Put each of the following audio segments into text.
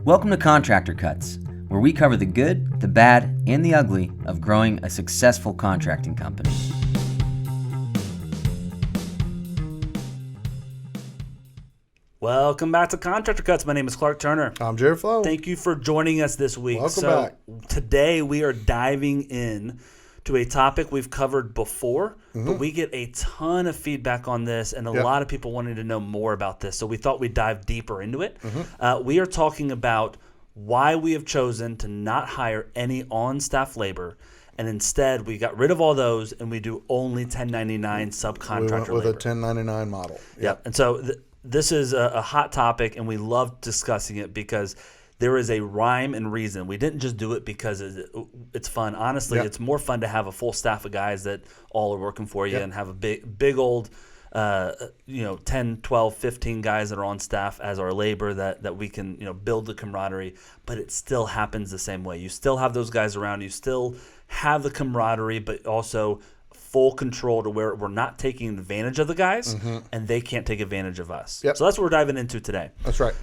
Welcome to Contractor Cuts, where we cover the good, the bad, and the ugly of growing a successful contracting company. Welcome back to Contractor Cuts. My name is Clark Turner. I'm Jared Flo. Thank you for joining us this week. Welcome back. Today we are diving in to a topic we've covered before, but we get a ton of feedback on this and a lot of people wanting to know more about this. So we thought we'd dive deeper into it. We are talking about why we have chosen to not hire any on-staff labor, and instead we got rid of all those and we do only 1099 subcontractor we went with labor. a 1099 model. Yep. And so this is a hot topic, and we love discussing it because there is a rhyme and reason. We didn't just do it because it's fun. Honestly, it's more fun to have a full staff of guys that all are working for you and have a big old 10, 12, 15 guys that are on staff as our labor that we can build the camaraderie, but it still happens the same way. You still have those guys around. You still have the camaraderie, but also full control to where we're not taking advantage of the guys and they can't take advantage of us. So that's what we're diving into today. That's right.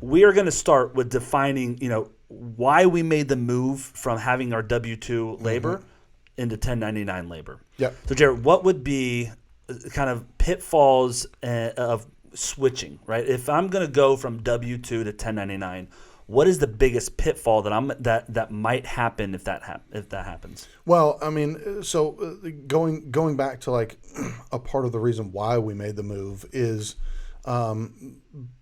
We are going to start with defining, why we made the move from having our W-2 labor into 1099 labor. So Jared, what would be kind of pitfalls of switching, right? If I'm going to go from W-2 to 1099, what is the biggest pitfall that might happen if that happens? Well, I mean, so going back to like a part of the reason why we made the move is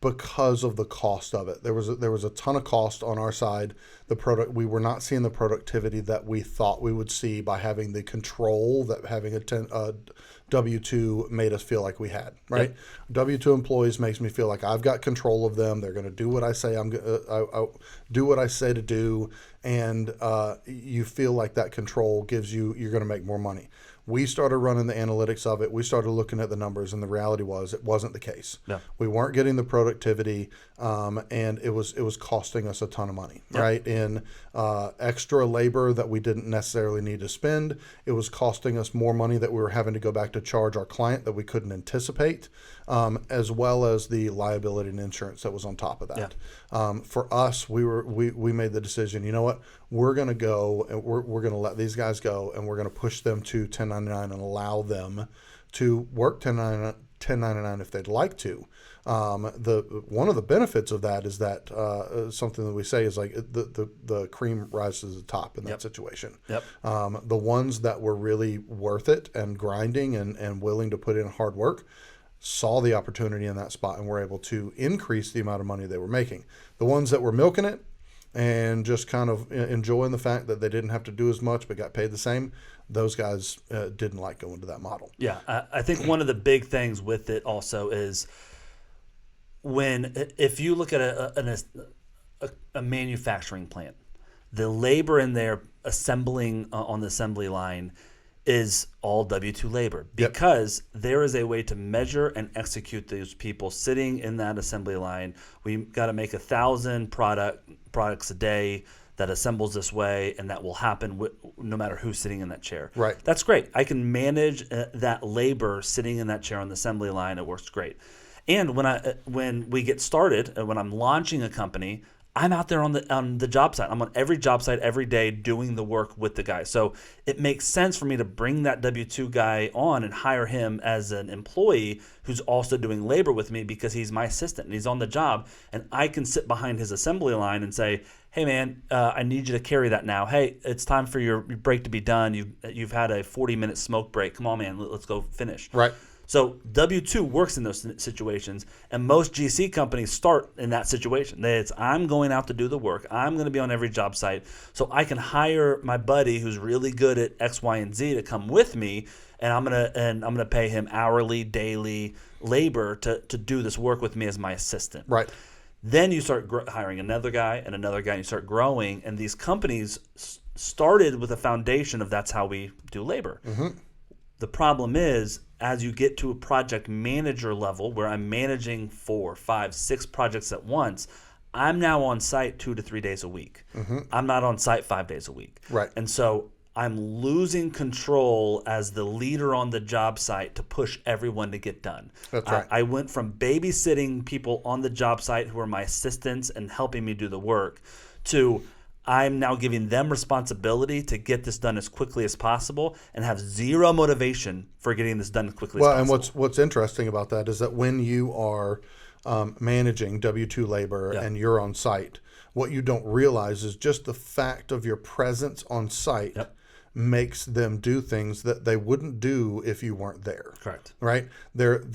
because of the cost of it. There was a ton of cost on our side. We were not seeing the productivity that we thought we would see by having the control that having a W-2 made us feel like we had, right? W-2 employees makes me feel like I've got control of them. They're going to do what I say. I do what I say to do, and you feel like that control gives you're going to make more money. We started running the analytics of it. We started looking at the numbers, and the reality was it wasn't the case. We weren't getting the productivity, and it was costing us a ton of money, right? In extra labor that we didn't necessarily need to spend. It was costing us more money that we were having to go back to charge our client that we couldn't anticipate, as well as the liability and insurance that was on top of that. For us, we made the decision, you know what? We're going to go and we're going to let these guys go, and we're going to push them to 1099 and allow them to work 1099 if they'd like to. One of the benefits of that is that something that we say is like the cream rises to the top in that situation. The ones that were really worth it and grinding and willing to put in hard work saw the opportunity in that spot and were able to increase the amount of money they were making. The ones that were milking it and just kind of enjoying the fact that they didn't have to do as much but got paid the same, those guys didn't like going to that model. I think one of the big things with it also is if you look at a manufacturing plant, the labor in there assembling on the assembly line is all W-2 labor because there is a way to measure and execute those people sitting in that assembly line. We got to make 1,000 products a day that assembles this way, and that will happen no matter who's sitting in that chair. Right. That's great. I can manage that labor sitting in that chair on the assembly line. It works great. And when we get started, when I'm launching a company, I'm out there on the job site. I'm on every job site every day doing the work with the guys. So it makes sense for me to bring that W-2 guy on and hire him as an employee who's also doing labor with me because he's my assistant and he's on the job. And I can sit behind his assembly line and say, hey, man, I need you to carry that now. Hey, it's time for your break to be done. You've had a 40-minute smoke break. Come on, man, let's go finish. Right. So W-2 works in those situations, and most GC companies start in that situation. I'm going out to do the work. I'm going to be on every job site, so I can hire my buddy who's really good at X, Y, and Z to come with me, and I'm gonna pay him hourly, daily labor to do this work with me as my assistant. Right. Then you start hiring another guy and another guy, and you start growing. And these companies started with a foundation of that's how we do labor. The problem is, as you get to a project manager level where I'm managing 4, 5, 6 projects at once, I'm now on site 2 to 3 days a week. I'm not on site 5 days a week. Right. And so I'm losing control as the leader on the job site to push everyone to get done. That's right. I went from babysitting people on the job site who are my assistants and helping me do the work to I'm now giving them responsibility to get this done as quickly as possible and have zero motivation for getting this done as quickly as possible. And what's interesting about that is that when you are managing W-2 labor and you're on site, what you don't realize is just the fact of your presence on site makes them do things that they wouldn't do if you weren't there. Correct. Right? They'll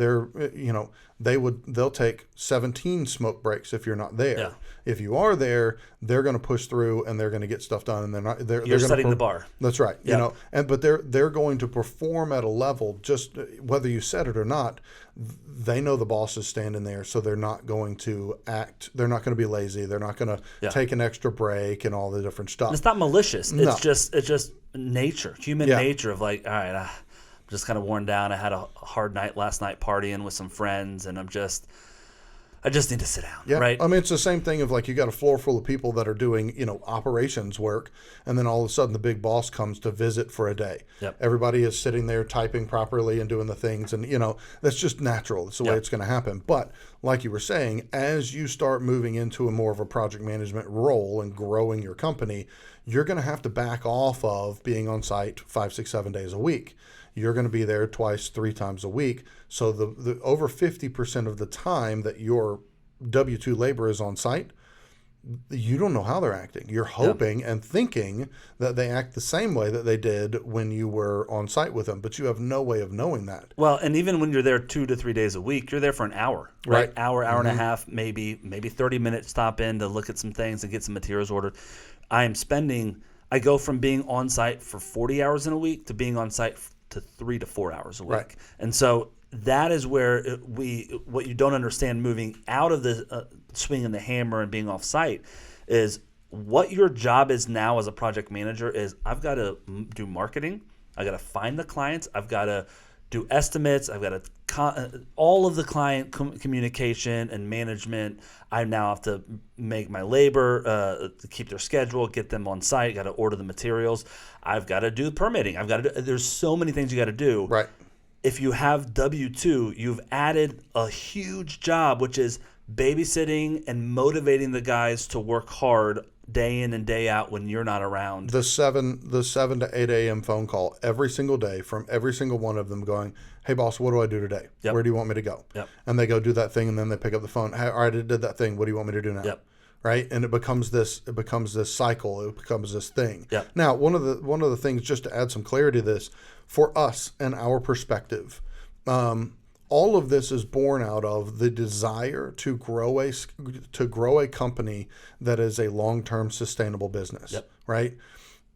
take 17 smoke breaks if you're not there. Yeah. If you are there, they're going to push through and they're going to get stuff done, and they're You're gonna setting the bar. That's right. Yeah. But they're going to perform at a level, just whether you said it or not. They know the boss is standing there, so they're not going to act. They're not going to be lazy. They're not going to take an extra break and all the different stuff. It's not malicious. No. It's just nature, human nature of like, all right, I'm just kind of worn down. I had a hard night last night partying with some friends, and I just need to sit down. Yeah. Right. I mean, it's the same thing of like you got a floor full of people that are doing, operations work, and then all of a sudden the big boss comes to visit for a day. Yep. Everybody is sitting there typing properly and doing the things, and that's just natural. That's the way it's going to happen. But like you were saying, as you start moving into a more of a project management role and growing your company, you're going to have to back off of being on site 5, 6, 7 days a week. You're going to be there twice, 3 times a week. So the over 50% of the time that your W-2 labor is on site, you don't know how they're acting. You're hoping and thinking that they act the same way that they did when you were on site with them, but you have no way of knowing that. Well, and even when you're there 2 to 3 days a week, you're there for an hour, right? Hour and a half, maybe 30 minutes stop in to look at some things and get some materials ordered. I go from being on site for 40 hours in a week to being on site to 3 to 4 hours a week. Right. And so that is where what you don't understand moving out of the swinging the hammer and being off site is what your job is now as a project manager is I've got to do marketing. I've got to find the clients. I've got to do estimates. I've got to all of the client communication and management. I now have to make my labor, keep their schedule, get them on site. Got to order the materials. I've got to do permitting. There's so many things you got to do. Right. If you have W-2, you've added a huge job, which is babysitting and motivating the guys to work hard day in and day out when you're not around. The 7 to 8 a.m. phone call every single day from every single one of them going, hey, boss, what do I do today? Yep. Where do you want me to go? Yep. And And they go do that thing, and then they pick up the phone. Hey, all right, I did that thing. What do you want me to do now? Yep. Right? And it becomes this cycle. It becomes this thing. Yep. Now, one of the things, just to add some clarity to this, for us and our perspective, all of this is born out of the desire to grow a company that is a long-term sustainable business. Yep. Right?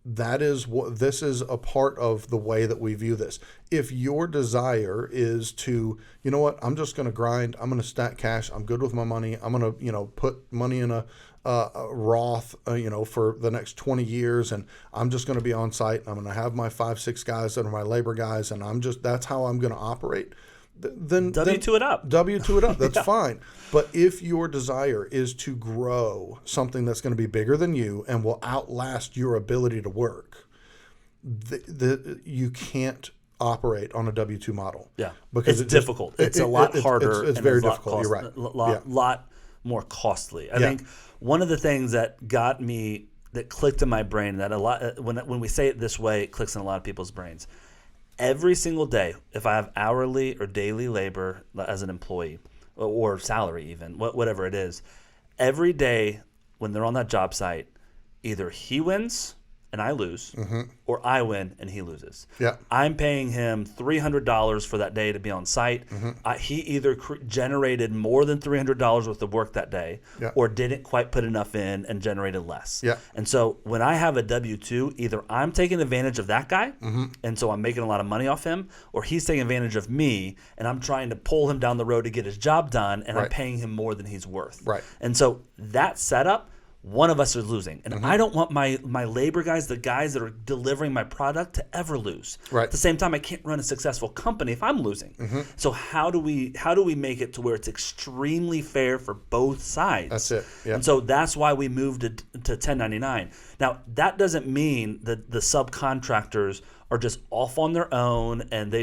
That is what this is a part of the way that we view this. If your desire is to, you know what, I'm just going to grind, I'm going to stack cash, I'm good with my money, I'm going to, put money in a Roth, for the next 20 years, and I'm just going to be on site, I'm going to have my 5, 6 guys that are my labor guys, and that's how I'm going to operate. Then W-2 it up. W-2 it up. That's fine. But if your desire is to grow something that's going to be bigger than you and will outlast your ability to work, you can't operate on a W-2 model. Yeah, because it's difficult. It's a lot harder. It's and very lot difficult. You're right. Lot more costly. I think one of the things that clicked in my brain that a lot when we say it this way, it clicks in a lot of people's brains. Every single day, if I have hourly or daily labor as an employee or salary even, whatever it is, every day when they're on that job site, either he wins and I lose, or I win and he loses. Yeah. I'm paying him $300 for that day to be on site. He either generated more than $300 worth of work that day, or didn't quite put enough in and generated less. Yeah. And so when I have a W-2, either I'm taking advantage of that guy, and so I'm making a lot of money off him, or he's taking advantage of me, and I'm trying to pull him down the road to get his job done, and I'm paying him more than he's worth. Right. And so that setup one of us is losing. And I don't want my labor guys, the guys that are delivering my product, to ever lose. Right. At the same time, I can't run a successful company if I'm losing. So how do we make it to where it's extremely fair for both sides? That's it. Yep. And so that's why we moved to 1099. Now, that doesn't mean that the subcontractors are just off on their own and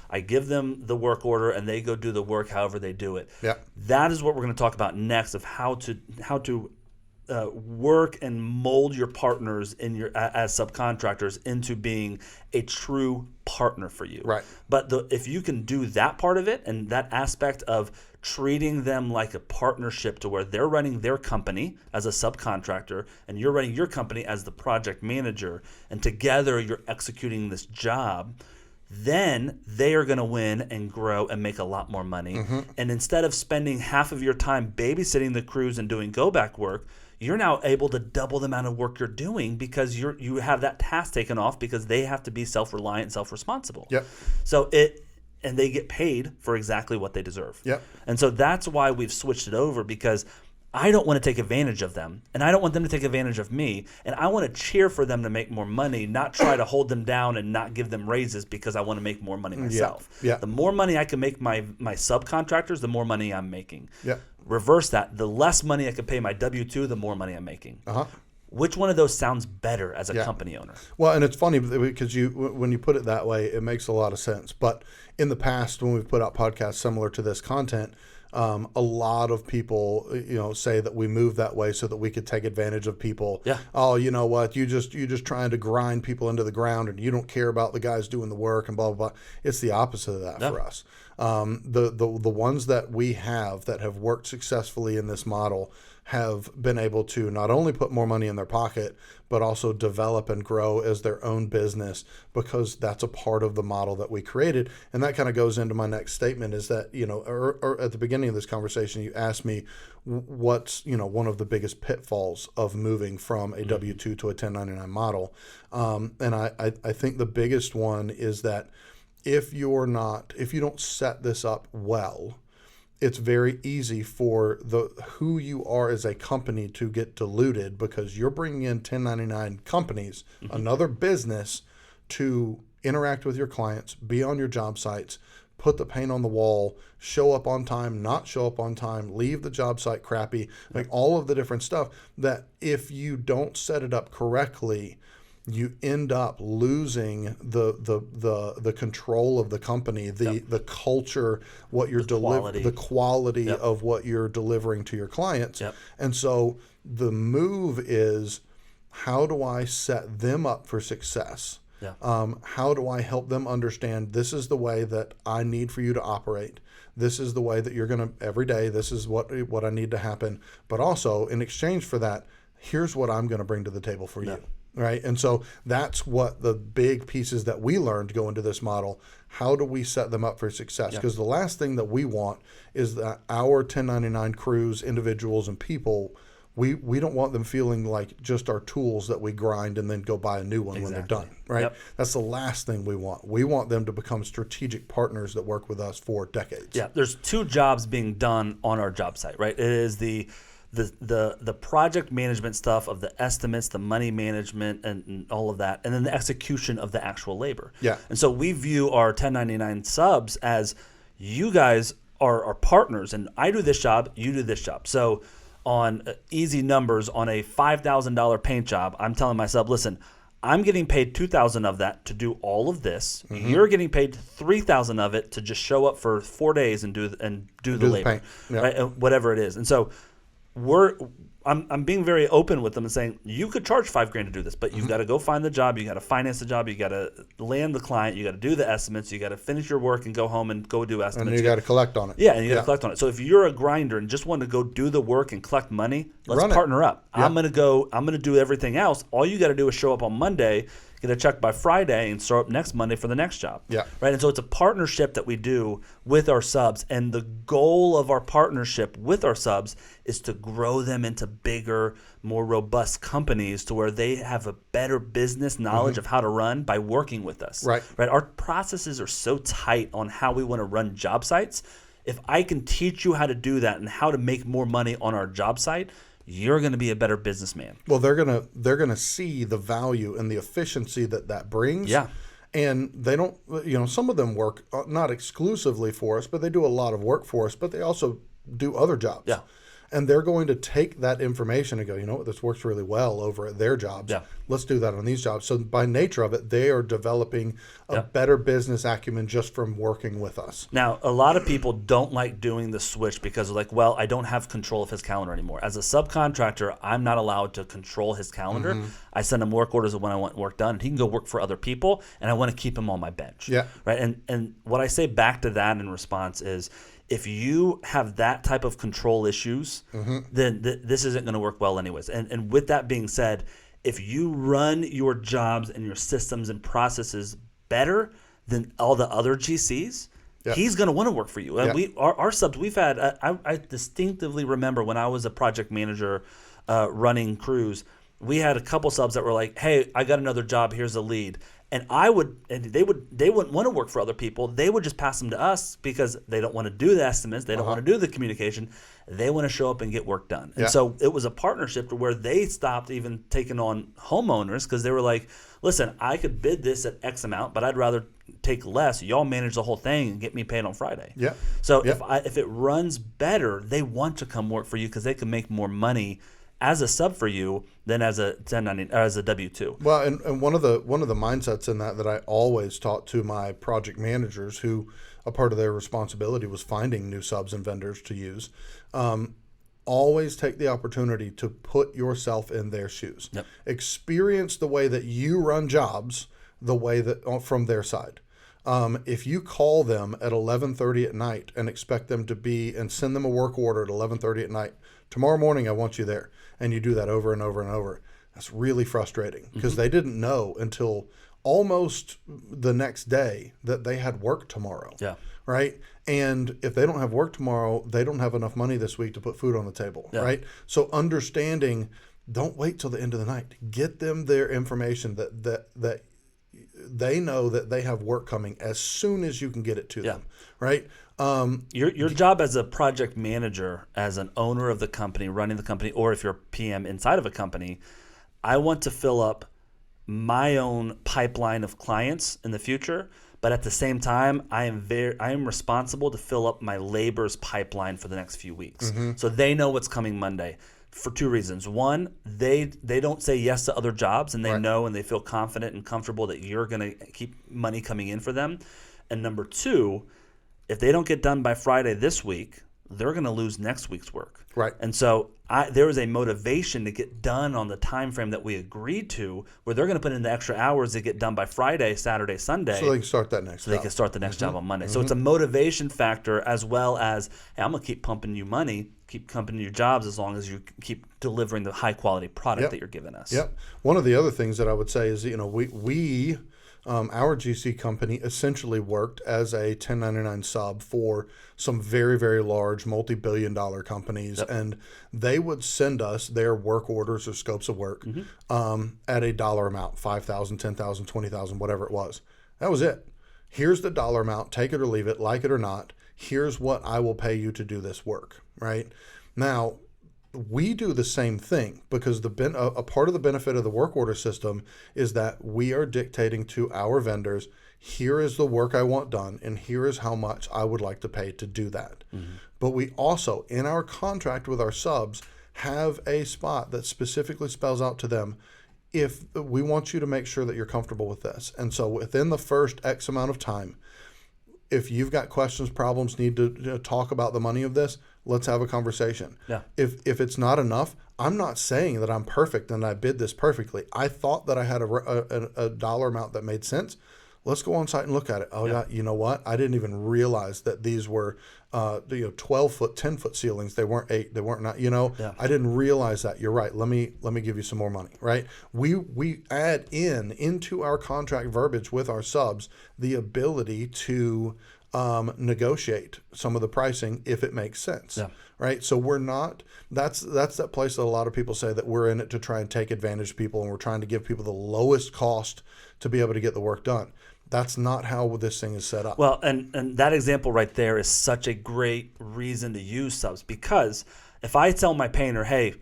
I give them the work order and they go do the work however they do it. Yep. That is what we're going to talk about next, of how to work and mold your partners as subcontractors into being a true partner for you. Right. But if you can do that part of it and that aspect of treating them like a partnership to where they're running their company as a subcontractor and you're running your company as the project manager, and together you're executing this job, then they are going to win and grow and make a lot more money. And instead of spending half of your time babysitting the crews and doing go-back work, you're now able to double the amount of work you're doing because you have that task taken off because they have to be self-reliant and self-responsible. Yep. And they get paid for exactly what they deserve. Yep. And so that's why we've switched it over, because I don't want to take advantage of them, and I don't want them to take advantage of me, and I want to cheer for them to make more money, not try to hold them down and not give them raises because I want to make more money myself. Yeah. The more money I can make my subcontractors, the more money I'm making. Yeah. Reverse that. The less money I can pay my W-2, the more money I'm making. Which one of those sounds better as a company owner? Well, and it's funny because when you put it that way, it makes a lot of sense. But in the past, when we've put out podcasts similar to this content, a lot of people, say that we move that way so that we could take advantage of people. Yeah. Oh, you know what? You're just trying to grind people into the ground, and you don't care about the guys doing the work and blah blah blah. It's the opposite of that for us. The ones that we have that have worked successfully in this model have been able to not only put more money in their pocket, but also develop and grow as their own business, because that's a part of the model that we created. And that kind of goes into my next statement, is that, or at the beginning of this conversation, you asked me what's, one of the biggest pitfalls of moving from a W-2 to a 1099 model. And I think the biggest one is that if you don't set this up well, it's very easy for who you are as a company to get diluted, because you're bringing in 1099 companies, another business, to interact with your clients, be on your job sites, put the paint on the wall, show up on time, not show up on time, leave the job site crappy, like all of the different stuff that if you don't set it up correctly, you end up losing the control of the company, the culture, what you're delivering, the quality of what you're delivering to your clients. And so the move is, how do I set them up for success? How do I help them understand this is the way that I need for you to operate? This is the way that you're going to every day. This is what I need to happen. But also, in exchange for that, here's what I'm going to bring to the table for you. Right. And so that's what the big pieces that we learned go into this model. How do we set them up for success? Because the last thing that we want is that our 1099 crews, individuals, and people, we don't want them feeling like just our tools that we grind and then go buy a new one when they're done. Right. That's the last thing we want. We want them to become strategic partners that work with us for decades. Yeah. There's two jobs being done on our job site, right? It is the project management stuff of the estimates, the money management, and all of that, and then the execution of the actual labor. And so we view our 1099 subs as, you guys are partners, and I do this job, you do this job. So on easy numbers, on a $5,000 paint job, I'm telling my sub, listen, I'm getting paid $2,000 of that to do all of this. You're getting paid $3,000 of it to just show up for 4 days and do the labor, right? Whatever it is. And so I'm being very open with them and saying, you could charge $5,000 to do this, but you've got to go find the job, you got to finance the job, you got to land the client, you got to do the estimates, you got to finish your work and go home and go do estimates. And you got to collect on it. And you got to collect on it. So if you're a grinder and just want to go do the work and collect money, let's partner up. I'm going to do everything else. All you got to do is show up on Monday, get a check by Friday, and start up next Monday for the next job. Right. And so it's a partnership that we do with our subs. And the goal of our partnership with our subs is to grow them into bigger, more robust companies to where they have a better business knowledge of how to run by working with us. Right. Our processes are so tight on how we want to run job sites. If I can teach you how to do that and how to make more money on our job site, you're going to be a better businessman. Well, they're gonna see the value and the efficiency that brings. Yeah. And they don't, some of them work not exclusively for us, but they do a lot of work for us, but they also do other jobs. Yeah. And they're going to take that information and go, you know what, this works really well over at their jobs. Yeah. Let's do that on these jobs. So by nature of it, they are developing a better business acumen just from working with us. Now, a lot of people don't like doing the switch because they're like, well, I don't have control of his calendar anymore. As a subcontractor, I'm not allowed to control his calendar. I send him work orders of when I want work done, and he can go work for other people, and I want to keep him on my bench. Yeah. Right. And what I say back to that in response is, if you have that type of control issues, then this isn't going to work well anyways. And with that being said, if you run your jobs and your systems and processes better than all the other GCs, he's going to want to work for you. And our subs, we've had, I distinctively remember when I was a project manager running crews, we had a couple subs that were like, hey, I got another job, here's a lead. And they wouldn't want to work for other people. They would just pass them to us because they don't want to do the estimates. They don't want to do the communication. They want to show up and get work done. And so it was a partnership to where they stopped even taking on homeowners because they were like, listen, I could bid this at X amount, but I'd rather take less. Y'all manage the whole thing and get me paid on Friday. Yeah. So if it runs better, they want to come work for you because they can make more money as a sub for you than as a 1099 or as a W-2. Well, and one of the mindsets in that I always taught to my project managers, who a part of their responsibility was finding new subs and vendors to use. Always take the opportunity to put yourself in their shoes. Yep. Experience the way that you run jobs, the way that from their side. If you call them at 11:30 at night and expect them to be and send them a work order at 11:30 at night, tomorrow morning I want you there, and you do that over and over and over, that's really frustrating because they didn't know until almost the next day that they had work tomorrow. Yeah. Right. And if they don't have work tomorrow, they don't have enough money this week to put food on the table. Yeah. Right. So understanding, don't wait till the end of the night. Get them their information that they know that they have work coming as soon as you can get it to them. Right. Your job as a project manager, as an owner of the company, running the company, or if you're a PM inside of a company, I want to fill up my own pipeline of clients in the future. But at the same time, I am responsible to fill up my labor's pipeline for the next few weeks. So they know what's coming Monday for two reasons. One, they don't say yes to other jobs, and they know and they feel confident and comfortable that you're going to keep money coming in for them. And number two, if they don't get done by Friday this week, they're going to lose next week's work. Right. And so there is a motivation to get done on the time frame that we agreed to, where they're going to put in the extra hours to get done by Friday, Saturday, Sunday. So they can start that next So they can start the next job on Monday. So it's a motivation factor as well as, hey, I'm going to keep pumping you money, keep pumping your jobs as long as you keep delivering the high quality product that you're giving us. Yep. One of the other things that I would say is, we our GC company essentially worked as a 1099 sub for some very, very large multi-billion-dollar companies, and they would send us their work orders or scopes of work at a dollar amount, $5,000, $10,000, $20,000, whatever it was. That was it. Here's the dollar amount. Take it or leave it, like it or not. Here's what I will pay you to do this work, right? Now, we do the same thing because a part of the benefit of the work order system is that we are dictating to our vendors, here is the work I want done, and here is how much I would like to pay to do that. But we also, in our contract with our subs, have a spot that specifically spells out to them, if we want you to make sure that you're comfortable with this. And so within the first X amount of time, if you've got questions, problems, need to talk about the money of this, let's have a conversation. Yeah. If it's not enough, I'm not saying that I'm perfect and I bid this perfectly. I thought that I had a dollar amount that made sense. Let's go on site and look at it. Oh yeah, you know what? I didn't even realize that these were 12-foot, 10-foot ceilings. They weren't 8. They weren't 9. I didn't realize that. You're right. Let me give you some more money. Right? We add into our contract verbiage with our subs the ability to negotiate some of the pricing if it makes sense. Yeah. Right. So we're not, that's that place that a lot of people say that we're in it to try and take advantage of people and we're trying to give people the lowest cost to be able to get the work done. That's not how this thing is set up. Well, and that example right there is such a great reason to use subs, because if I tell my painter, hey,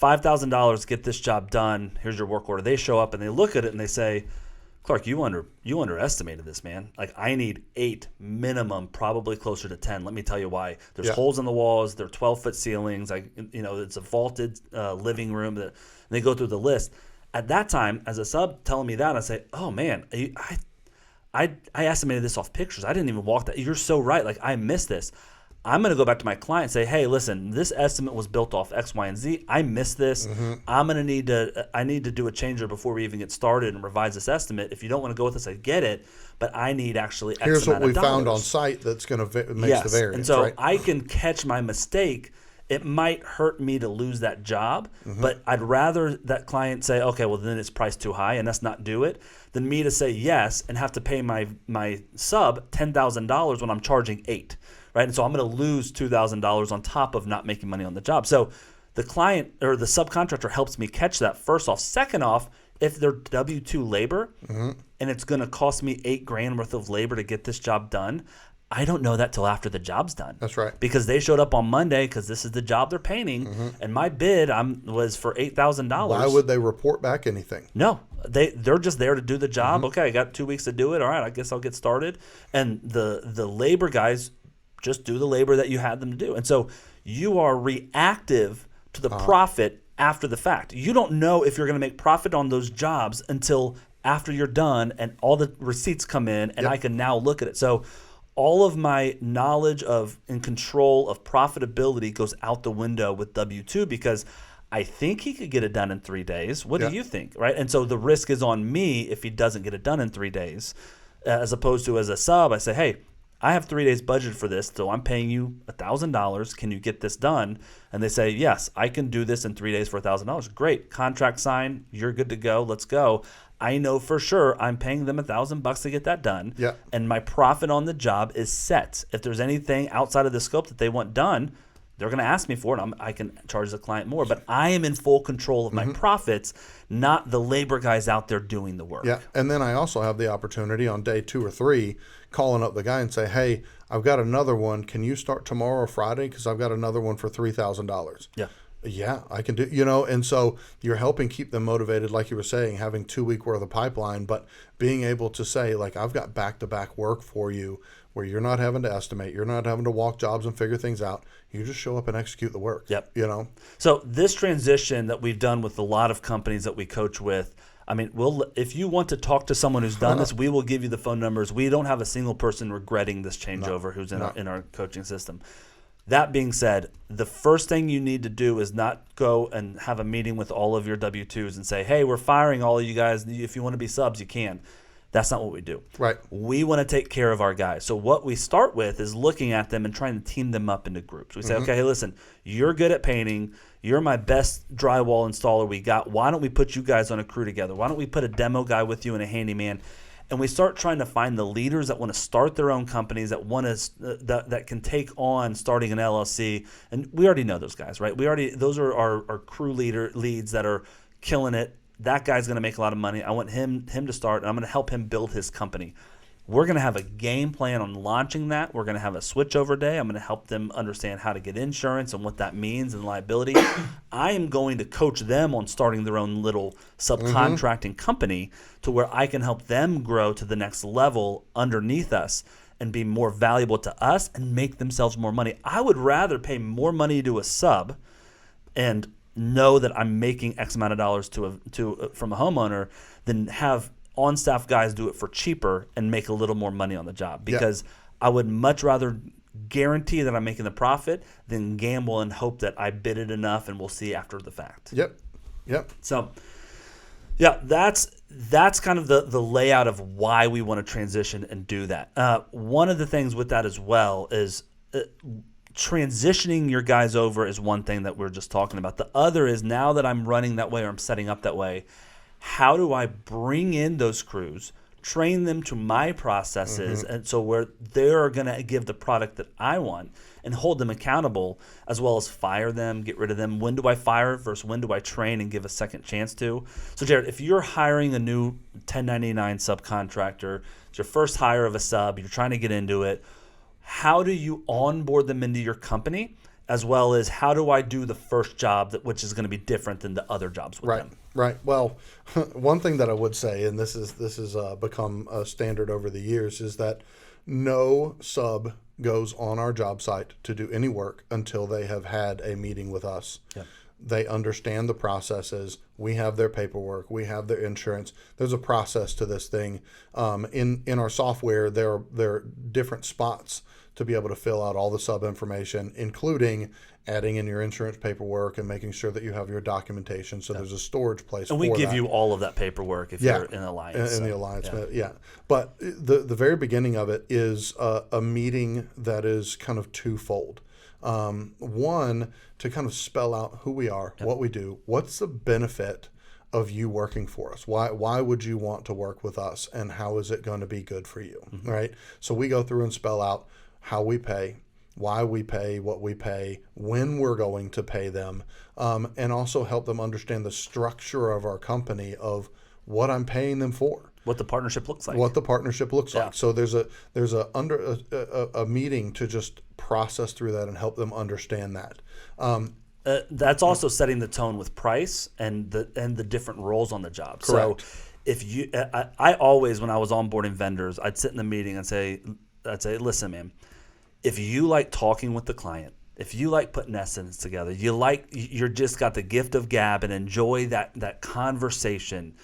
$5,000, get this job done. Here's your work order. They show up and they look at it and they say, Clark, you underestimated this, man. Like, I need 8 minimum, probably closer to 10. Let me tell you why. There's holes in the walls. They're 12-foot ceilings. It's a vaulted living room. And they go through the list. At that time, as a sub telling me that, I say, oh man, I estimated this off pictures. I didn't even walk that. You're so right. Like, I missed this. I'm going to go back to my client and say, hey, listen, this estimate was built off X, Y, and Z. I missed this. I'm going to need to do a change before we even get started and revise this estimate. If you don't want to go with this, I get it, but I need actually X Here's amount what of we found on dollars. site that's going to make Yes. the variance. And so right? I can catch my mistake. It might hurt me to lose that job, but I'd rather that client say, okay, well, then it's priced too high and let's not do it, than me to say yes and have to pay my sub $10,000 when I'm charging $8,000. Right, and so I'm going to lose $2,000 on top of not making money on the job. So the client or the subcontractor helps me catch that, first off. Second off, if they're W-2 labor and it's going to cost me $8,000 worth of labor to get this job done, I don't know that till after the job's done. That's right. Because they showed up on Monday because this is the job they're painting, and my bid was for $8,000. Why would they report back anything? No, they're just there to do the job. Okay, I got 2 weeks to do it. All right, I guess I'll get started. And the labor guys just do the labor that you had them to do. And so you are reactive to the profit after the fact. You don't know if you're going to make profit on those jobs until after you're done and all the receipts come in and I can now look at it. So all of my knowledge of and control of profitability goes out the window with W-2 because I think he could get it done in 3 days. What do you think, right? And so the risk is on me if he doesn't get it done in 3 days, as opposed to as a sub, I say, hey, I have 3 days budget for this, so I'm paying you $1,000. Can you get this done? And they say, yes, I can do this in 3 days for $1,000. Great. Contract signed. You're good to go. Let's go. I know for sure I'm paying them $1,000 to get that done. Yeah. And my profit on the job is set. If there's anything outside of the scope that they want done, they're going to ask me for it. I can charge the client more. But I am in full control of my profits, not the labor guys out there doing the work. Yeah, and then I also have the opportunity on day 2 or 3 calling up the guy and say, hey, I've got another one. Can you start tomorrow or Friday? Because I've got another one for $3,000. Yeah. Yeah, I can do, and so you're helping keep them motivated, like you were saying, having 2 week worth of pipeline, but being able to say, like, I've got back-to-back work for you where you're not having to estimate, you're not having to walk jobs and figure things out. You just show up and execute the work. Yep. So this transition that we've done with a lot of companies that we coach with, I mean, if you want to talk to someone who's done this, we will give you the phone numbers. We don't have a single person regretting this changeover who's in our coaching system. That being said, the first thing you need to do is not go and have a meeting with all of your W-2s and say, hey, we're firing all of you guys. If you want to be subs, you can. That's not what we do. Right. We want to take care of our guys. So what we start with is looking at them and trying to team them up into groups. We say, okay, hey, listen, you're good at painting. You're my best drywall installer we got. Why don't we put you guys on a crew together? Why don't we put a demo guy with you and a handyman? And we start trying to find the leaders that want to start their own companies, that want to that can take on starting an LLC. And we already know those guys, right? Those are our crew leads that are killing it. That guy's going to make a lot of money. I want him to start, and I'm going to help him build his company. We're going to have a game plan on launching that. We're going to have a switchover day. I'm going to help them understand how to get insurance and what that means and liability. I am going to coach them on starting their own little subcontracting company to where I can help them grow to the next level underneath us and be more valuable to us and make themselves more money. I would rather pay more money to a sub and know that I'm making X amount of dollars from a homeowner than have on-staff guys do it for cheaper and make a little more money on the job, because I would much rather guarantee that I'm making the profit than gamble and hope that I bid it enough and we'll see after the fact. Yep. So, yeah, that's kind of the layout of why we want to transition and do that. One of the things with that as well is transitioning your guys over is one thing that we're just talking about. The other is, now that I'm running that way or I'm setting up that way, how do I bring in those crews, train them to my processes, and so where they're going to give the product that I want and hold them accountable, as well as fire them, get rid of them. When do I fire versus when do I train and give a second chance to? So Jared, if you're hiring a new 1099 subcontractor, it's your first hire of a sub, you're trying to get into it, how do you onboard them into your company, as well as how do I do the first job which is going to be different than the other jobs with them. Right. Well, one thing that I would say, and this is become a standard over the years, is that no sub goes on our job site to do any work until they have had a meeting with us. Yep. They understand the processes. We have their paperwork. We have their insurance. There's a process to this thing. In our software, there are different spots to be able to fill out all the sub information, including adding in your insurance paperwork and making sure that you have your documentation. So there's a storage place. And we for give that. you all of that paperwork if you're in Alliance. In the Alliance, yeah. But the very beginning of it is a meeting that is kind of twofold. One, to kind of spell out who we are, what we do, what's the benefit of you working for us? Why would you want to work with us, and how is it going to be good for you, right? So we go through and spell out how we pay, why we pay, what we pay, when we're going to pay them, and also help them understand the structure of our company of what I'm paying them for. What the partnership looks like. What the partnership looks like. So there's a meeting to just process through that and help them understand that. That's also setting the tone with price and the different roles on the job. Correct. So if you, I always, when I was onboarding vendors, I'd sit in the meeting and I'd say, listen, man, if you like talking with the client, if you like putting estimates together, you're just got the gift of gab and enjoy that conversation.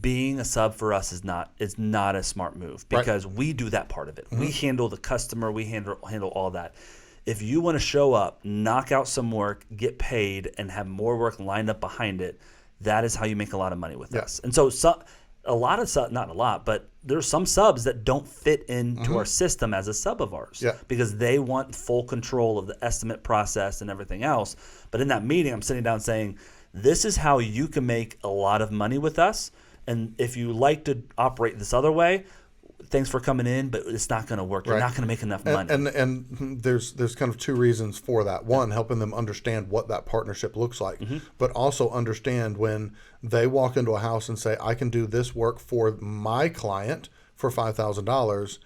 Being a sub for us is not a smart move because we do that part of it. We handle the customer, we handle all that. If you want to show up, knock out some work, get paid, and have more work lined up behind it, that is how you make a lot of money with us. And so a lot of subs, not a lot, but there's some subs that don't fit into our system as a sub of ours because they want full control of the estimate process and everything else. But in that meeting, I'm sitting down saying, this is how you can make a lot of money with us. And if you like to operate this other way, thanks for coming in, but it's not going to work. You're not going to make enough money. And there's kind of two reasons for that. One, helping them understand what that partnership looks like, but also understand when they walk into a house and say, I can do this work for my client for $5,000.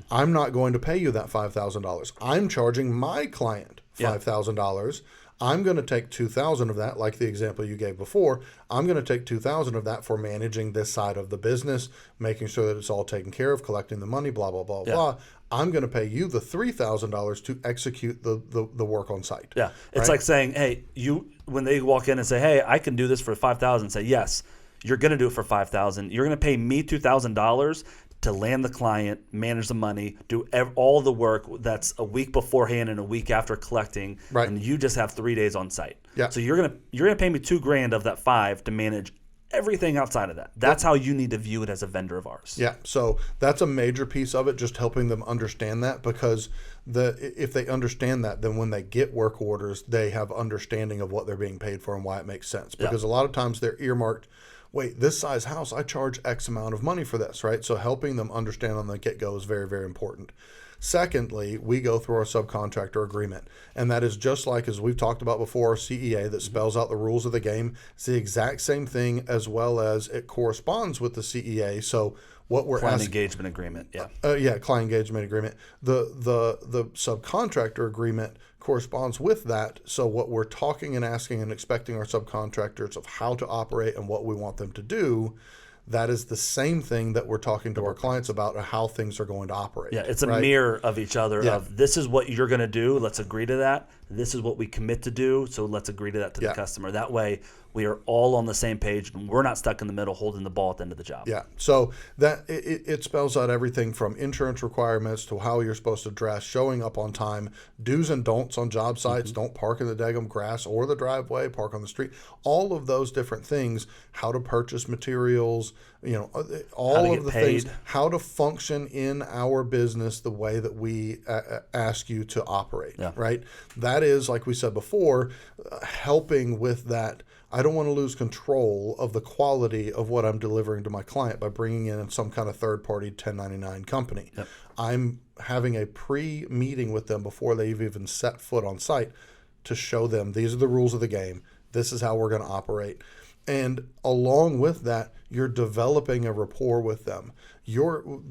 I'm not going to pay you that $5,000. I'm charging my client $5,000. I'm going to take $2,000 of that, like the example you gave before. I'm going to take $2,000 of that for managing this side of the business, making sure that it's all taken care of, collecting the money, blah, blah, blah, blah. I'm going to pay you the $3,000 to execute the work on site. Yeah. It's like saying, hey, when they walk in and say, hey, I can do this for $5,000, say, yes, you're going to do it for $5,000. You're going to pay me $2,000 to land the client, manage the money, do all the work that's a week beforehand and a week after collecting, and you just have 3 days on site. Yeah. So you're gonna pay me $2,000 of that $5,000 to manage everything outside of that. That's how you need to view it as a vendor of ours. Yeah. So that's a major piece of it, just helping them understand that, because if they understand that, then when they get work orders, they have understanding of what they're being paid for and why it makes sense. Because a lot of times they're earmarked, wait, this size house, I charge X amount of money for this, right? So helping them understand on the get-go is very, very important. Secondly, we go through our subcontractor agreement, and that is just like, as we've talked about before, our CEA that spells out the rules of the game. It's the exact same thing, as well as it corresponds with the CEA. So what we're client engagement agreement, client engagement agreement. The subcontractor agreement corresponds with that. So what we're talking and asking and expecting our subcontractors of how to operate and what we want them to do, that is the same thing that we're talking to our clients about, how things are going to operate. Yeah, it's a mirror of each other of, this is what you're going to do, let's agree to that. This is what we commit to do, so let's agree to that to the customer. That way we are all on the same page and we're not stuck in the middle holding the ball at the end of the job. Yeah, so that it spells out everything from insurance requirements to how you're supposed to dress, showing up on time, do's and don'ts on job sites. Don't park in the daggum grass or the driveway, park on the street. All of those different things, how to purchase materials, all of the things, how to function in our business the way that we ask you to operate, right? That is, like we said before, helping with that. I don't want to lose control of the quality of what I'm delivering to my client by bringing in some kind of third-party 1099 company. I'm having a pre-meeting with them before they've even set foot on site to show them these are the rules of the game. This is how we're going to operate. And along with that, you're developing a rapport with them. One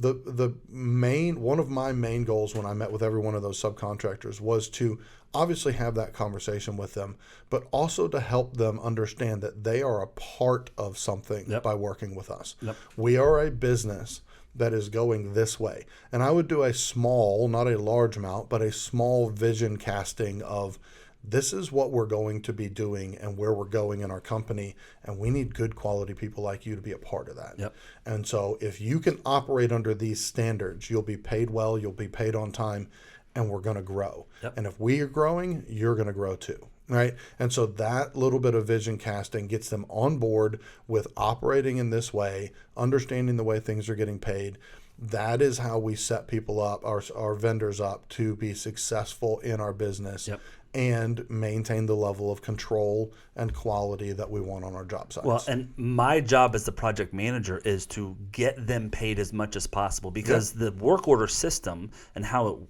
of my main goals when I met with every one of those subcontractors was to obviously have that conversation with them, but also to help them understand that they are a part of something by working with us. We are a business that is going this way. And I would do a small, not a large amount, but a small vision casting of this is what we're going to be doing and where we're going in our company. And we need good quality people like you to be a part of that. And so if you can operate under these standards, you'll be paid well, you'll be paid on time, and we're going to grow. And if we are growing, you're going to grow too. Right. And so that little bit of vision casting gets them on board with operating in this way, understanding the way things are getting paid. That is how we set people up, our vendors up to be successful in our business and maintain the level of control and quality that we want on our job sites. Well, and my job as the project manager is to get them paid as much as possible, because the work order system and how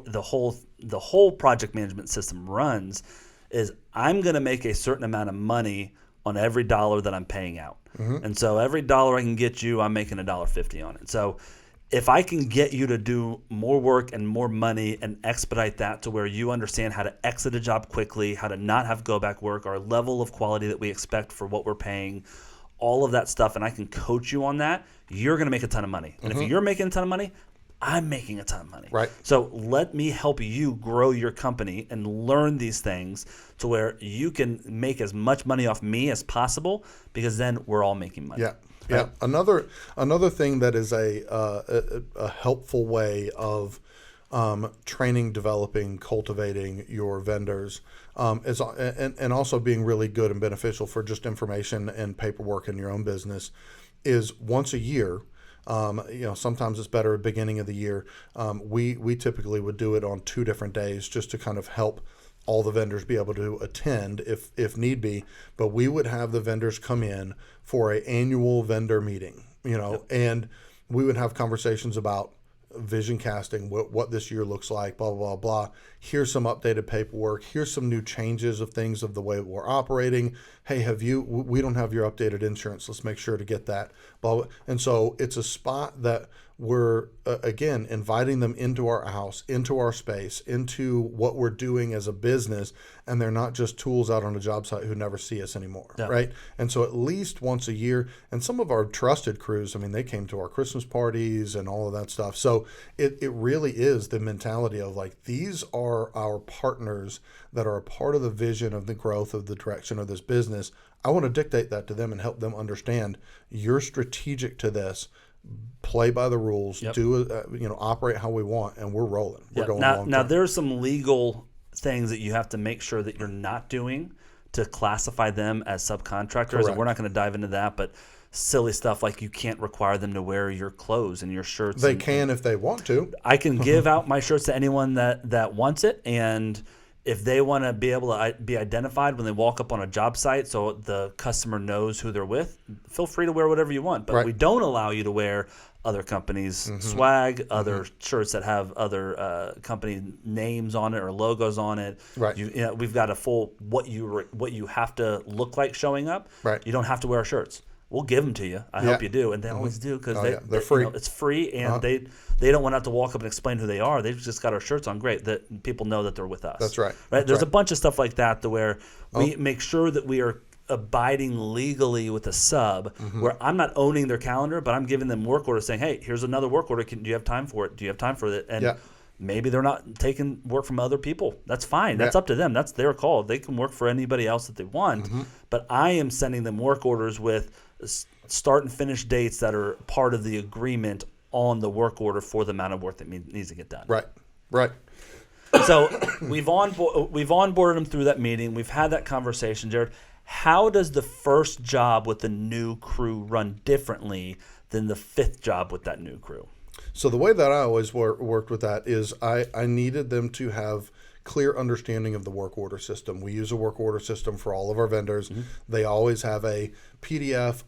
the whole project management system runs is I'm going to make a certain amount of money on every dollar that I'm paying out. And so every dollar I can get you, I'm making $1.50 on it. So if I can get you to do more work and more money and expedite that to where you understand how to exit a job quickly, how to not have go back work, our level of quality that we expect for what we're paying, all of that stuff, and I can coach you on that, you're going to make a ton of money. And if you're making a ton of money, I'm making a ton of money. Right. So let me help you grow your company and learn these things to where you can make as much money off me as possible, because then we're all making money. Yeah. Another thing that is a helpful way of training, developing, cultivating your vendors is and also being really good and beneficial for just information and paperwork in your own business is once a year. Sometimes it's better at the beginning of the year. We typically would do it on 2 different days just to kind of help all the vendors be able to attend if need be. But we would have the vendors come in for an annual vendor meeting, and we would have conversations about vision casting, what this year looks like, blah, blah, blah, blah. Here's some updated paperwork. Here's some new changes of things of the way we're operating. Hey, we don't have your updated insurance. Let's make sure to get that. Blah, blah. And so it's a spot that we're, again, inviting them into our house, into our space, into what we're doing as a business, and they're not just tools out on a job site who never see us anymore, right? And so at least once a year, and some of our trusted crews, they came to our Christmas parties and all of that stuff. So it really is the mentality of like, these are our partners that are a part of the vision of the growth of the direction of this business. I want to dictate that to them and help them understand you're strategic to this. Play by the rules, do operate how we want, and we're rolling. We're going long now term. there's some legal things that you have to make sure that you're not doing to classify them as subcontractors. Correct. And we're not going to dive into that, but silly stuff like you can't require them to wear your clothes and your shirts. They can if they want to. I can give out my shirts to anyone that wants it, and if they want to be able to be identified when they walk up on a job site so the customer knows who they're with, feel free to wear whatever you want. But we don't allow you to wear other companies' swag, other shirts that have other company names on it or logos on it. Right. We've got a full what you have to look like showing up. Right. You don't have to wear our shirts. We'll give them to you. I hope you do, and they always do because they're free. It's free, and they don't want to have to walk up and explain who they are. They've just got our shirts on. Great, that people know that they're with us. That's right. Right. There's a bunch of stuff like that to where we make sure that we are abiding legally with a sub, where I'm not owning their calendar, but I'm giving them work orders saying, "Hey, here's another work order. Do you have time for it? Do you have time for it?" And maybe they're not taking work from other people. That's fine. That's up to them. That's their call. They can work for anybody else that they want. But I am sending them work orders with start and finish dates that are part of the agreement on the work order for the amount of work that needs to get done. Right. So we've onboarded them through that meeting. We've had that conversation, Jared. How does the first job with the new crew run differently than the 5th job with that new crew? So the way that I always worked with that is I needed them to have clear understanding of the work order system. We use a work order system for all of our vendors. They always have a PDF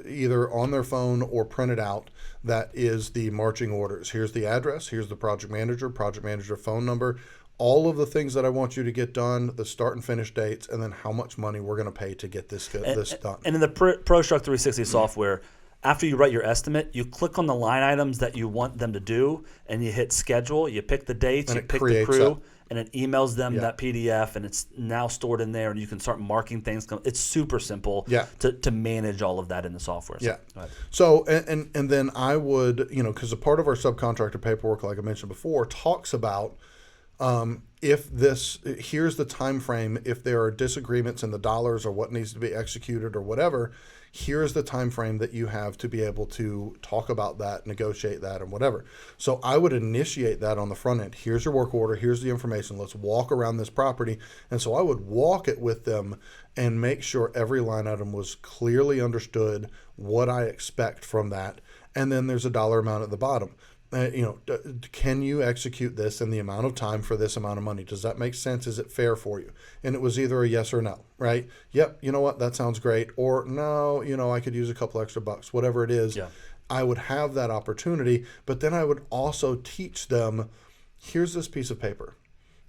either on their phone or printed out that is the marching orders. Here's the address, here's the project manager phone number, all of the things that I want you to get done, the start and finish dates, and then how much money we're going to pay to get this done. And in the ProStruct 360 software, after you write your estimate, you click on the line items that you want them to do, and you hit schedule. You pick the dates, And you it pick the creates crew, that. and it emails them Yeah. that PDF, and it's now stored in there, and you can start marking things. It's super simple Yeah. to manage all of that in the software. So, Yeah. go ahead. So, and then I would, because a part of our subcontractor paperwork, like I mentioned before, talks about here's the time frame. If there are disagreements in the dollars or what needs to be executed or whatever, here's the time frame that you have to be able to talk about that, negotiate that, and whatever. So I would initiate that on the front end. Here's your work order. Here's the information. Let's walk around this property. And so I would walk it with them and make sure every line item was clearly understood, what I expect from that. And then there's a dollar amount at the bottom. Can you execute this in the amount of time for this amount of money? Does that make sense? Is it fair for you? And it was either a yes or no, right? Yep, you know what, that sounds great. Or no, I could use a couple extra bucks, whatever it is. Yeah. I would have that opportunity, but then I would also teach them, here's this piece of paper.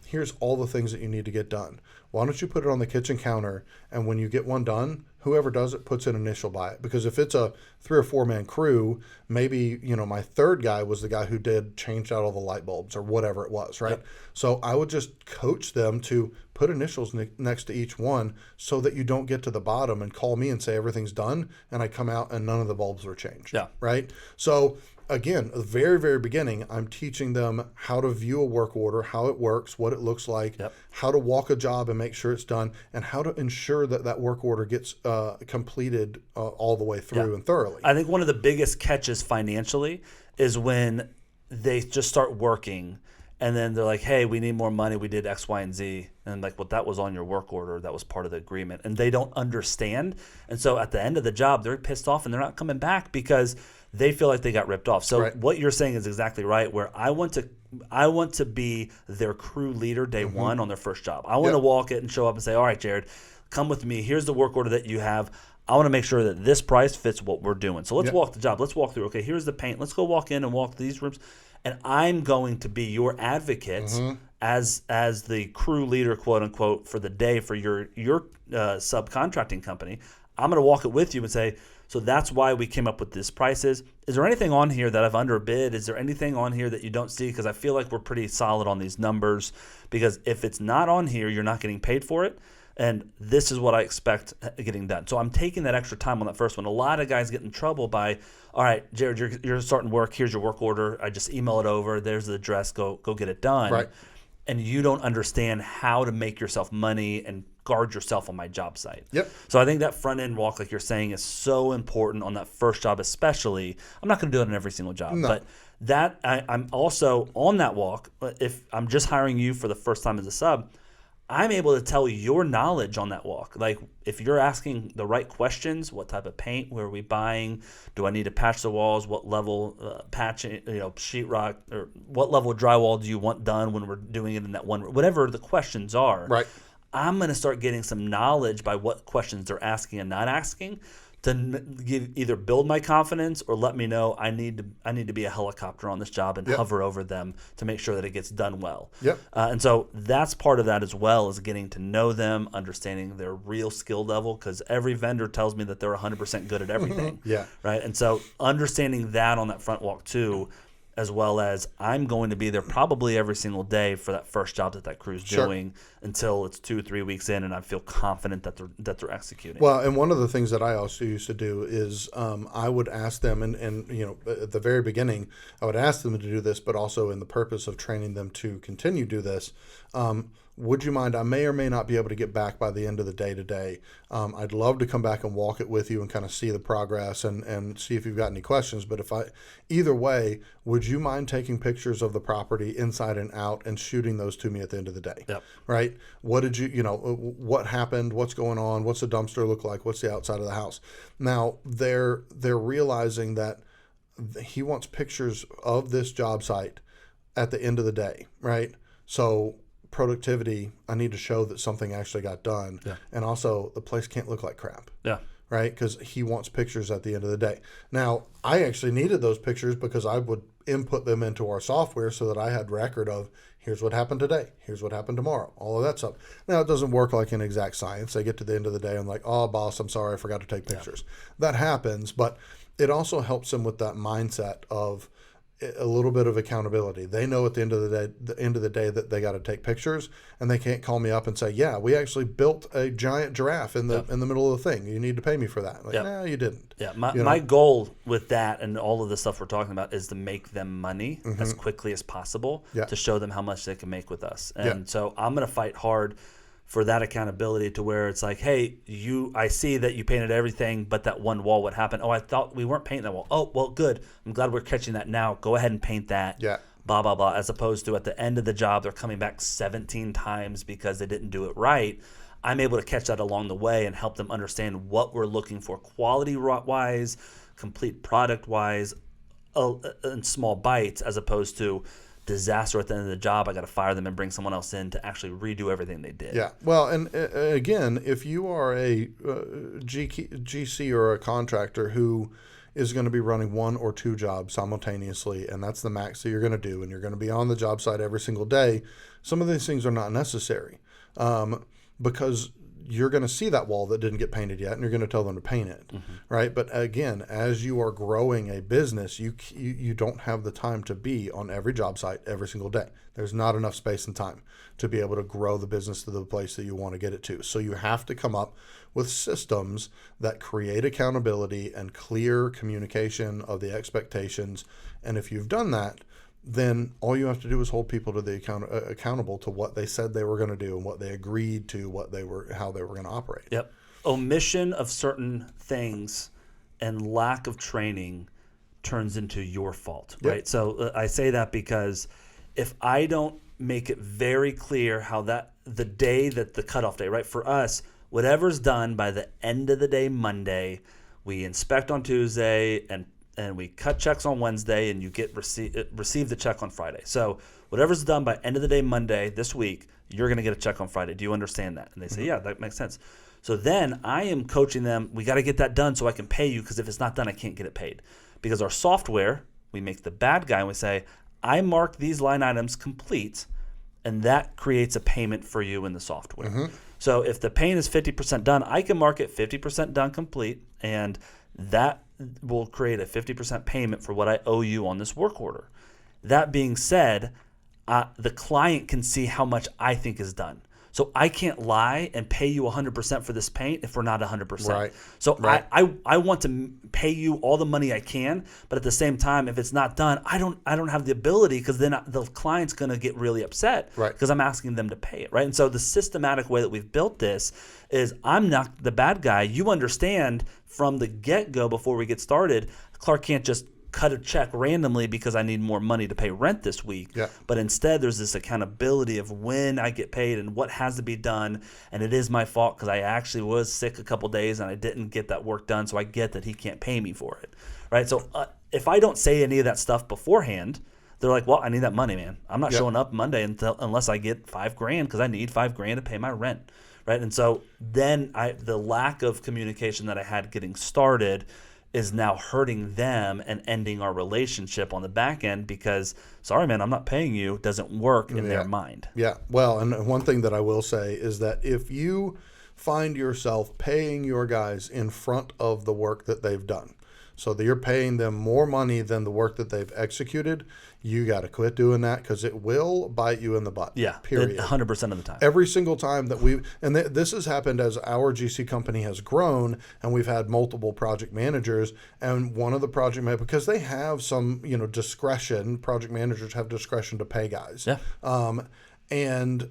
Here's all the things that you need to get done. Why don't you put it on the kitchen counter, and when you get one done, whoever does it puts an initial by it. Because if it's a 3 or 4 man crew, maybe, my third guy was the guy who changed out all the light bulbs or whatever it was, right? Yep. So I would just coach them to put initials next to each one so that you don't get to the bottom and call me and say everything's done, and I come out and none of the bulbs were changed. Yeah. Right? So again, at the very, very beginning, I'm teaching them how to view a work order, how it works, what it looks like, Yep. how to walk a job and make sure it's done, and how to ensure that that work order gets completed all the way through and thoroughly. I think one of the biggest catches financially is when they just start working and then they're like, hey, we need more money. We did X, Y, and Z. And like, well, that was on your work order. That was part of the agreement. And they don't understand. And so at the end of the job, they're pissed off and they're not coming back because they feel like they got ripped off. So Right. what you're saying is exactly right, where I want to be their crew leader day one on their first job. I want to Yep. walk it and show up and say, all right, Jared, come with me. Here's the work order that you have. I want to make sure that this price fits what we're doing. So let's Yep. walk the job. Let's walk through. Okay, here's the paint. Let's go walk in and walk these rooms. And I'm going to be your advocate as the crew leader, quote unquote, for the day for your subcontracting company. I'm going to walk it with you and say, so that's why we came up with this prices. Is there anything on here that I've underbid? Is there anything on here that you don't see? Because I feel like we're pretty solid on these numbers. Because if it's not on here, you're not getting paid for it. And this is what I expect getting done. So I'm taking that extra time on that first one. A lot of guys get in trouble by, all right, Jared, you're starting work. Here's your work order. I just email it over. There's the address. Go get it done. Right. And you don't understand how to make yourself money and guard yourself on my job site. Yep. So I think that front end walk, like you're saying, is so important on that first job, especially. I'm not going to do it on every single job, No. but that I'm also on that walk. If I'm just hiring you for the first time as a sub, I'm able to tell your knowledge on that walk. Like if you're asking the right questions, what type of paint, where are we buying? Do I need to patch the walls? What level patching, sheetrock, or what level of drywall do you want done when we're doing it in that one? Whatever the questions are, Right. I'm going to start getting some knowledge by what questions they're asking and not asking to either build my confidence or let me know I need to be a helicopter on this job and Yep. hover over them to make sure that it gets done well. Yep. And so that's part of that as well, is getting to know them, understanding their real skill level, because every vendor tells me that they're 100% good at everything. Yeah. Right. And so understanding that on that front walk too, as well as I'm going to be there probably every single day for that first job that crew's Sure. doing until it's 2-3 weeks in and I feel confident that they're executing. Well, and one of the things that I also used to do is I would ask them, and at the very beginning, I would ask them to do this, but also in the purpose of training them to continue to do this. Would you mind? I may or may not be able to get back by the end of the day today. I'd love to come back and walk it with you and kind of see the progress and see if you've got any questions. But either way, would you mind taking pictures of the property inside and out and shooting those to me at the end of the day? Yep. Right? What did what happened? What's going on? What's the dumpster look like? What's the outside of the house? Now they're realizing that he wants pictures of this job site at the end of the day, right? So productivity, I need to show that something actually got done. Yeah. And also the place can't look like crap, Yeah. right? Because he wants pictures at the end of the day. Now, I actually needed those pictures because I would input them into our software so that I had record of Here's what happened today. Here's what happened tomorrow. All of that stuff. Now, it doesn't work like an exact science. They get to the end of the day and like, oh, boss, I'm sorry, I forgot to take pictures. That happens, but it also helps them with that mindset of a little bit of accountability. They know at the end of the day that they got to take pictures, and they can't call me up and say, "Yeah, we actually built a giant giraffe in the middle of the thing. You need to pay me for that." Like, no, you didn't. Yeah, my goal with that and all of the stuff we're talking about is to make them money as quickly as possible to show them how much they can make with us. And so I'm going to fight hard for that accountability to where it's like, hey, I see that you painted everything but that one wall. What happened? Oh, I thought we weren't painting that wall. Oh, well, good. I'm glad we're catching that now. Go ahead and paint that. Yeah. Blah, blah, blah. As opposed to at the end of the job, they're coming back 17 times because they didn't do it right. I'm able to catch that along the way and help them understand what we're looking for quality-wise, complete product-wise, in small bites, as opposed to disaster at the end of the job. I got to fire them and bring someone else in to actually redo everything they did. Yeah. Well, and again, if you are a GC or a contractor who is going to be running one or two jobs simultaneously, and that's the max that you're going to do, and you're going to be on the job site every single day, some of these things are not necessary because you're going to see that wall that didn't get painted yet, and you're going to tell them to paint it, right? But again, as you are growing a business, you don't have the time to be on every job site every single day. There's not enough space and time to be able to grow the business to the place that you want to get it to. So you have to come up with systems that create accountability and clear communication of the expectations. And if you've done that, then all you have to do is hold people to the accountable to what they said they were going to do and what they agreed to, how they were going to operate. Yep. Omission of certain things and lack of training turns into your fault, right? So I say that because if I don't make it very clear how the day that the cutoff day, right? For us, whatever's done by the end of the day Monday, we inspect on Tuesday and we cut checks on Wednesday, and you get receive the check on Friday. So whatever's done by end of the day Monday this week, you're going to get a check on Friday. Do you understand that? And they say, yeah, that makes sense. So then I am coaching them. We got to get that done so I can pay you, because if it's not done, I can't get it paid. Because our software, we make the bad guy and we say, I mark these line items complete, and that creates a payment for you in the software. So if the paint is 50% done, I can mark it 50% done complete, and that will create a 50% payment for what I owe you on this work order. That being said, the client can see how much I think is done. So I can't lie and pay you 100% for this paint if we're not 100%. Right. So I want to pay you all the money I can, but at the same time, if it's not done, I don't have the ability, because then the client's going to get really upset because I'm asking them to pay it, right? And so the systematic way that we've built this is I'm not the bad guy. You understand from the get-go before we get started, Clark can't just cut a check randomly because I need more money to pay rent this week. Yeah. But instead, there's this accountability of when I get paid and what has to be done. And it is my fault because I actually was sick a couple days and I didn't get that work done. So I get that he can't pay me for it. Right. So if I don't say any of that stuff beforehand, they're like, well, I need that money, man. I'm not showing up Monday unless I get $5,000 because I need $5,000 to pay my rent. Right. And so then the lack of communication that I had getting started is now hurting them and ending our relationship on the back end because, sorry, man, I'm not paying you, doesn't work in their mind. Yeah. Well, and one thing that I will say is that if you find yourself paying your guys in front of the work that they've done, so that you're paying them more money than the work that they've executed, you got to quit doing that, because it will bite you in the butt. Yeah, period. 100% of the time. Every single time that this has happened as our GC company has grown, and we've had multiple project managers, and one of the project managers, because they have some, discretion, project managers have discretion to pay guys. Yeah. And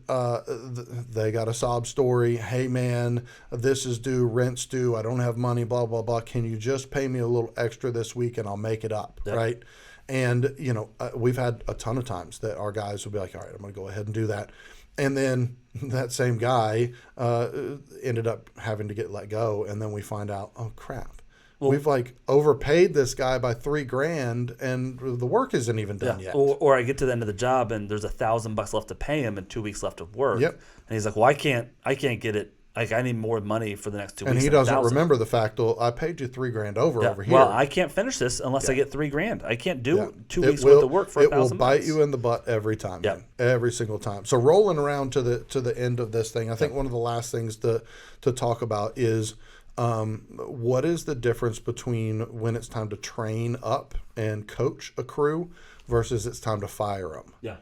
they got a sob story. Hey, man, this is due, rent's due. I don't have money, blah, blah, blah. Can you just pay me a little extra this week and I'll make it up, right? And, we've had a ton of times that our guys will be like, all right, I'm going to go ahead and do that. And then that same guy ended up having to get let go. And then we find out, oh, crap. Well, we've overpaid this guy by $3,000 and the work isn't even done yet. Or I get to the end of the job and there's $1,000 left to pay him and 2 weeks left of work. Yep. And he's like, well, I can't get it Like, I need more money for the next 2 And weeks. he than doesn't 1,000. remember the fact, well, I paid you $3,000 over here. Well, I can't finish this unless I get $3,000. I can't do 2 It weeks will- worth of work for it $1,000. will bite you in the butt every time. Yeah. Man. Every single time. So rolling around to the end of this thing, I think one of the last things to talk about is what is the difference between when it's time to train up and coach a crew versus it's time to fire them. Yeah.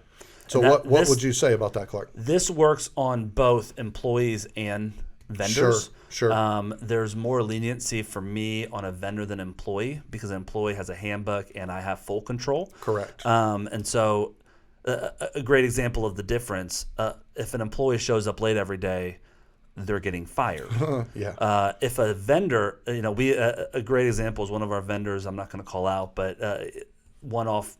So what would you say about that, Clark? This works on both employees and vendors. Sure. There's more leniency for me on a vendor than employee because an employee has a handbook and I have full control. Correct. And so a great example of the difference, if an employee shows up late every day, they're getting fired. Yeah. If a vendor, a great example is one of our vendors, I'm not going to call out, but one-off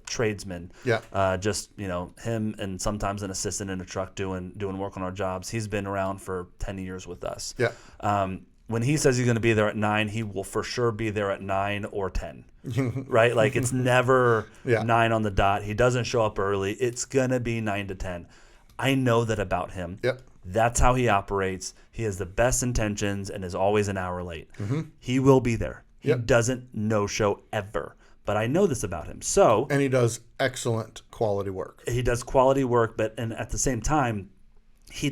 tradesman. Yeah. Just him and sometimes an assistant in a truck doing work on our jobs. He's been around for 10 years with us. Yeah. When he says he's going to be there at 9, he will for sure be there at 9 or 10. Right? Like, it's never 9 on the dot. He doesn't show up early. It's going to be 9 to 10. I know that about him. Yep. That's how he operates. He has the best intentions and is always an hour late. Mm-hmm. He will be there. He Yep. doesn't no-show ever. But I know this about him. So And he does excellent quality work. he does quality work, and at the same time, he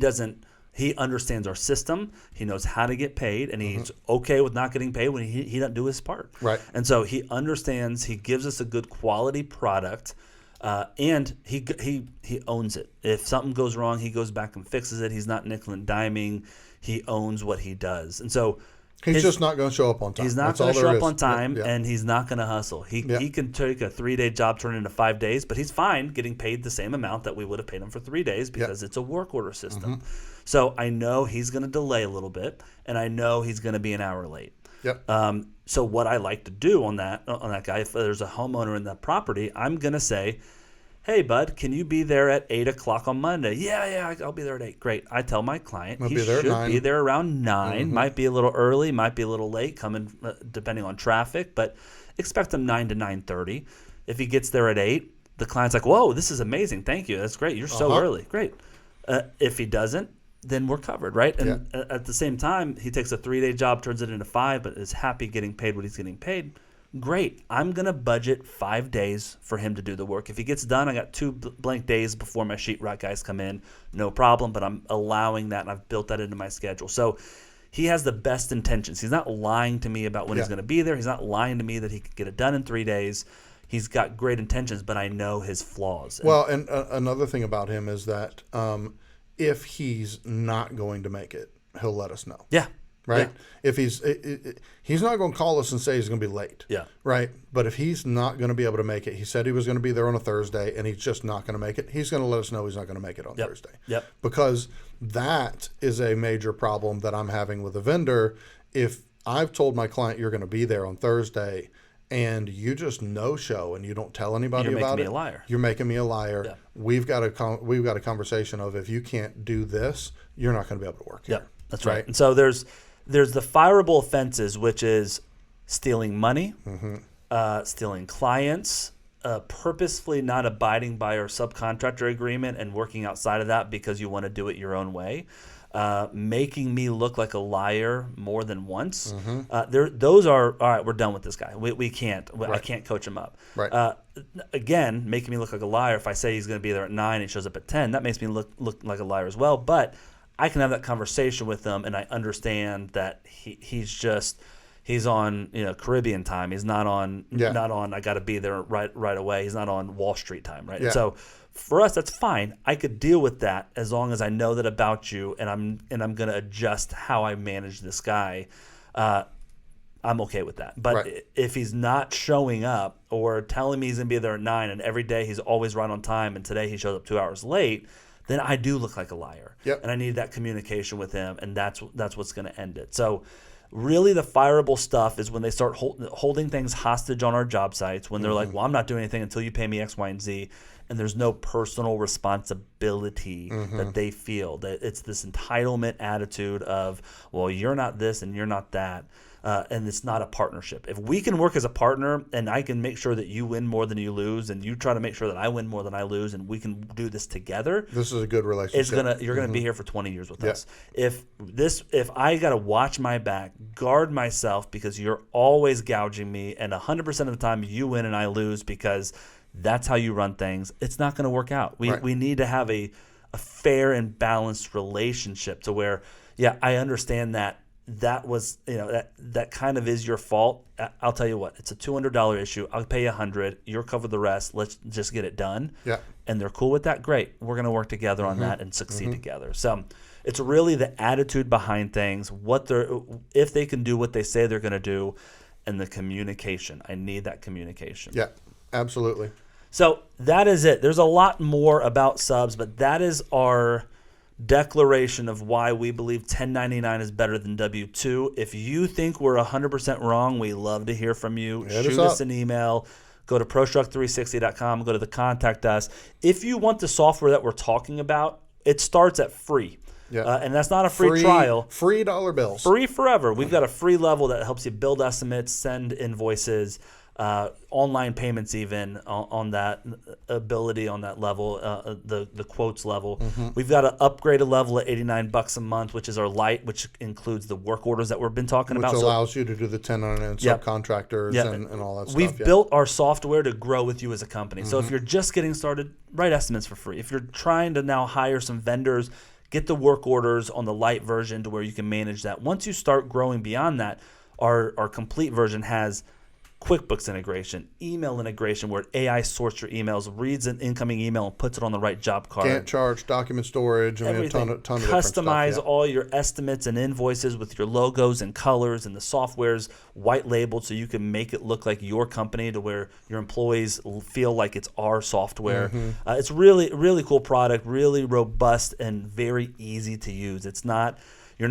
understands our system. He knows how to get paid, and he's okay with not getting paid when he doesn't do his part. Right. And so he understands. He gives us a good quality product, and he owns it. If something goes wrong, he goes back and fixes it. He's not nickel and diming. He owns what he does, and so. He's just not going to show up on time. He's not That's going all to there show up is. on time, Yeah. and he's not going to hustle. He can take a 3-day job, turn it into 5 days, but he's fine getting paid the same amount that we would have paid him for 3 days because it's a work order system. So I know he's going to delay a little bit, and I know he's going to be an hour late. Yep. So what I like to do on that guy, if there's a homeowner in that property, I'm going to say, hey, bud, can you be there at 8 o'clock on Monday? Yeah, I'll be there at 8. Great. I tell my client he be there at should 9. be there around 9. Might be a little early, might be a little late, coming depending on traffic, but expect him 9 to 9:30. If he gets there at 8, the client's like, whoa, this is amazing. Thank you. That's great. You're so early. Great. If he doesn't, then we're covered, right? And at the same time, he takes a 3-day job, turns it into 5, but is happy getting paid what he's getting paid. Great. I'm going to budget 5 days for him to do the work. If he gets done, I got 2 blank days before my sheetrock guys come in. No problem, but I'm allowing that, and I've built that into my schedule. So he has the best intentions. He's not lying to me about when he's going to be there. He's not lying to me that he could get it done in 3 days. He's got great intentions, but I know his flaws. Well, and another thing about him is that if he's not going to make it, he'll let us know. Yeah. Right. Yeah. If he's not going to call us and say he's going to be late. Yeah. Right. But if he's not going to be able to make it, he said he was going to be there on a Thursday, and he's just not going to make it. He's going to let us know he's not going to make it on Thursday. Yep. Because that is a major problem that I'm having with a vendor. If I've told my client you're going to be there on Thursday, and you just no show and you don't tell anybody You're about making it, me a liar. you're making me a liar. Yeah. We've got a conversation of if you can't do this, you're not going to be able to work here. Yep. That's right. And so there's the fireable offenses, which is stealing money, stealing clients, purposefully not abiding by our subcontractor agreement and working outside of that because you want to do it your own way, making me look like a liar more than once. Those are, all right, we're done with this guy. We can't. I can't coach him up. Right. Again, making me look like a liar. If I say he's going to be there at 9 and he shows up at 10, that makes me look like a liar as well. But I can have that conversation with him, and I understand that he's on Caribbean time. He's not on I got to be there right away. He's not on Wall Street time, right? Yeah. And so for us, that's fine. I could deal with that as long as I know that about you, and I'm going to adjust how I manage this guy. I'm okay with that. But if he's not showing up or telling me he's going to be there at 9 and every day he's always right on time and today he shows up 2 hours late, then I do look like a liar. Yep. And I need that communication with him, and that's what's going to end it. So really the fireable stuff is when they start holding things hostage on our job sites, when they're like, well, I'm not doing anything until you pay me X, Y, and Z. and there's no personal responsibility that they feel. That it's this entitlement attitude of, well, you're not this and you're not that. And it's not a partnership. If we can work as a partner and I can make sure that you win more than you lose and you try to make sure that I win more than I lose and we can do this together, This is a good relationship. you're gonna be here for 20 years with us. If I gotta watch my back, guard myself because you're always gouging me, and 100% of the time you win and I lose because that's how you run things, it's not gonna work out. We need to have a fair and balanced relationship to where, I understand that was, that kind of is your fault. I'll tell you what, it's a $200 issue. I'll pay you $100. You'll cover the rest. Let's just get it done. Yeah. And they're cool with that. Great. We're going to work together on that and succeed together. So it's really the attitude behind things, if they can do what they say they're going to do, and the communication. I need that communication. Yeah, absolutely. So that is it. There's a lot more about subs, but that is our declaration of why we believe 1099 is better than W-2. If you think we're 100% wrong, we love to hear from you. Shoot us an email. Go to ProStruck360.com. Go to the Contact Us. If you want the software that we're talking about, it starts at free. Yeah. And that's not a free trial. Free dollar bills. Free forever. We've got a free level that helps you build estimates, send invoices, online payments even on that ability, on that level, the quotes level. We've got an upgraded level at $89 a month, which is our light, which includes the work orders that we've been talking about. Which allows you to do the 1099 subcontractors and all that stuff. We've built our software to grow with you as a company. So if you're just getting started, write estimates for free. If you're trying to now hire some vendors, get the work orders on the light version to where you can manage that. Once you start growing beyond that, our complete version has QuickBooks integration, email integration, where AI sorts your emails, reads an incoming email, and puts it on the right job card. Gantt charts, document storage, I mean, a ton of different stuff. Customize all your estimates and invoices with your logos and colors, and the software's white labeled so you can make it look like your company to where your employees feel like it's our software. It's really, really cool product, really robust and very easy to use. It's not. You're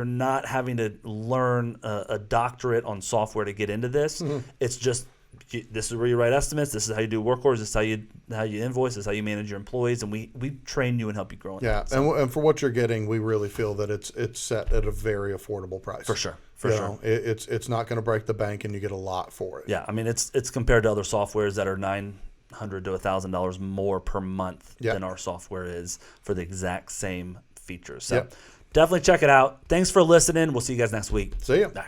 not having to learn a doctorate on software to get into this. It's just, this is where you write estimates. This is how you do work orders. This is how you invoice. This is how you manage your employees. And we train you and help you grow in that. And for what you're getting, we really feel that it's set at a very affordable price. For sure. For sure. It's not going to break the bank, and you get a lot for it. Yeah, I mean, it's compared to other softwares that are $900 to $1,000 more per month than our software is for the exact same features. So definitely check it out. Thanks for listening. We'll see you guys next week. See ya. Bye.